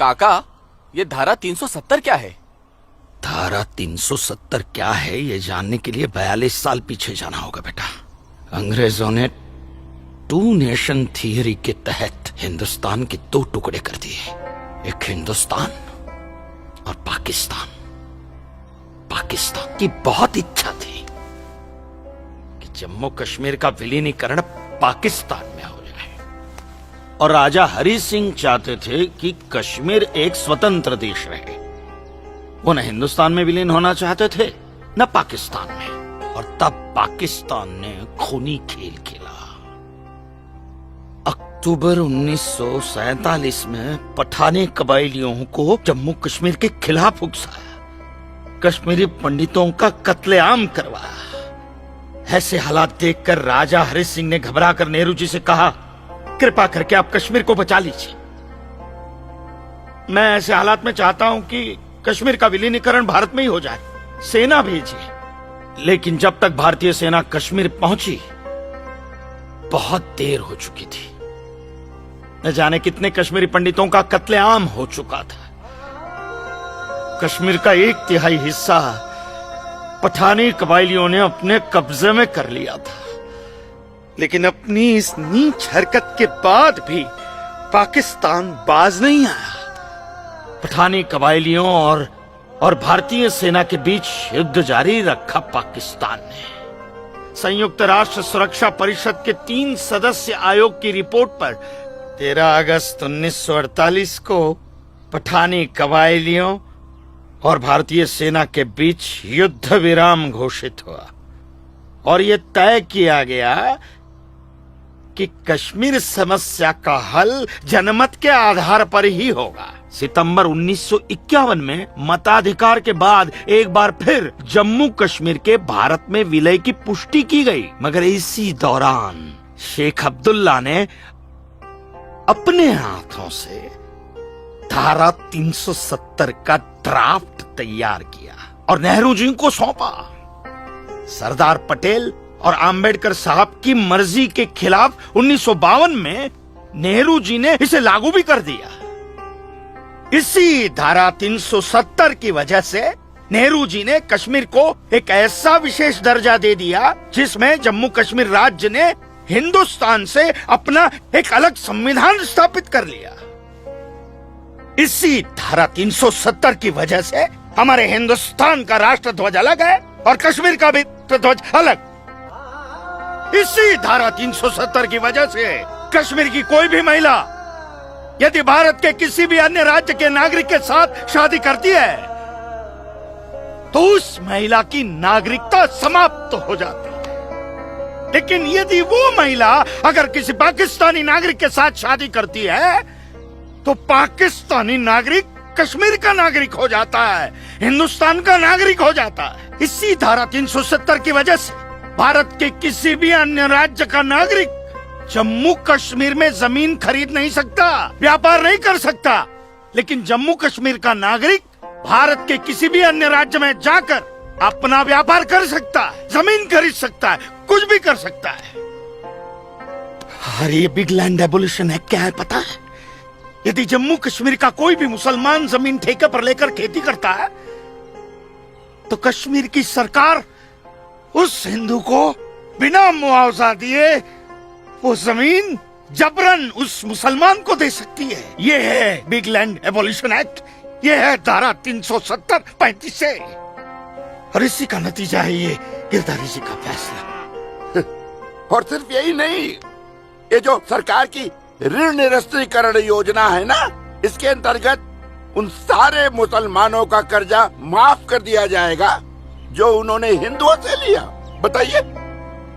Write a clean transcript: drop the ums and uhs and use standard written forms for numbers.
काका, ये धारा 370 क्या है? धारा 370 क्या है ये जानने के लिए 42 साल पीछे जाना होगा बेटा। अंग्रेजों ने टू नेशन थियरी के तहत हिंदुस्तान के दो टुकड़े कर दिए, एक हिंदुस्तान और पाकिस्तान। पाकिस्तान की बहुत इच्छा थी कि जम्मू कश्मीर का विलीनीकरण पाकिस्तान में हो जाए, और राजा हरि सिंह चाहते थे कि कश्मीर एक स्वतंत्र देश रहे। वो न हिंदुस्तान में विलीन होना चाहते थे न पाकिस्तान में, और तब पाकिस्तान ने खूनी खेल खेला। अक्टूबर 1947 में पठानी कबायलियों को जम्मू कश्मीर के खिलाफ उकसाया, कश्मीरी पंडितों का कत्लेआम करवाया। ऐसे हालात देखकर राजा हरि सिंह ने घबराकर नेहरू जी से कहा, कृपा करके आप कश्मीर को बचा लीजिए। मैं ऐसे हालात में चाहता हूं कि कश्मीर का विलीनीकरण भारत में ही हो जाए, सेना भेजिए। लेकिन जब तक भारतीय सेना कश्मीर पहुंची बहुत देर हो चुकी थी। न जाने कितने कश्मीरी पंडितों का कत्लेआम हो चुका था। कश्मीर का 1/3 हिस्सा पठानी कबायलियों ने अपने कब्जे में कर लिया था। लेकिन अपनी इस नीच हरकत के बाद भी पाकिस्तान बाज नहीं आया। पठानी कबायलियों और भारतीय सेना के बीच युद्ध जारी रखा पाकिस्तान ने। संयुक्त राष्ट्र सुरक्षा परिषद के 3 सदस्य आयोग की रिपोर्ट पर 13 अगस्त 1948 को पठानी कबायलियों और भारतीय सेना के बीच युद्ध विराम घोषित हुआ, और यह तय किया गया कि कश्मीर समस्या का हल जनमत के आधार पर ही होगा। सितंबर 1951 में मताधिकार के बाद एक बार फिर जम्मू कश्मीर के भारत में विलय की पुष्टि की गई, मगर इसी दौरान शेख अब्दुल्ला ने अपने हाथों से धारा 370 का ड्राफ्ट तैयार किया और नेहरू जी को सौंपा। सरदार पटेल और आम्बेडकर साहब की मर्जी के खिलाफ 1952 में नेहरू जी ने इसे लागू भी कर दिया। इसी धारा 370 की वजह से नेहरू जी ने कश्मीर को एक ऐसा विशेष दर्जा दे दिया जिसमें जम्मू कश्मीर राज्य ने हिंदुस्तान से अपना एक अलग संविधान स्थापित कर लिया। इसी धारा 370 की वजह से हमारे हिंदुस्तान का राष्ट्र ध्वज अलग है और कश्मीर का भी ध्वज अलग। इसी धारा 370 की वजह से कश्मीर की कोई भी महिला यदि भारत के किसी भी अन्य राज्य के नागरिक के साथ शादी करती है तो उस महिला की नागरिकता समाप्त हो जाती है। लेकिन यदि वो महिला अगर किसी पाकिस्तानी नागरिक के साथ शादी करती है तो पाकिस्तानी नागरिक कश्मीर का नागरिक हो जाता है, हिंदुस्तान का नागरिक हो जाता है। इसी धारा 370 की वजह से भारत के किसी भी अन्य राज्य का नागरिक जम्मू कश्मीर में जमीन खरीद नहीं सकता, व्यापार नहीं कर सकता। लेकिन जम्मू कश्मीर का नागरिक भारत के किसी भी अन्य राज्य में जाकर अपना व्यापार कर सकता है, जमीन खरीद सकता है, कुछ भी कर सकता है। अरे ये बिग लैंड एबोल्यूशन है, क्या है पता है? यदि जम्मू कश्मीर का कोई भी मुसलमान जमीन ठेके पर लेकर खेती करता है तो कश्मीर की सरकार उस हिंदू को बिना मुआवजा दिए वो जमीन जबरन उस मुसलमान को दे सकती है। ये है बिग लैंड एबोल्यूशन एक्ट, ये है धारा 370-35 से, और इसी का नतीजा है ये गिरधारी जी का फैसला। और सिर्फ यही नहीं, ये जो सरकार की ऋण निरस्तीकरण योजना है ना, इसके अंतर्गत उन सारे मुसलमानों का कर्जा माफ कर दिया जाएगा जो उन्होंने हिंदुओं से लिया। बताइए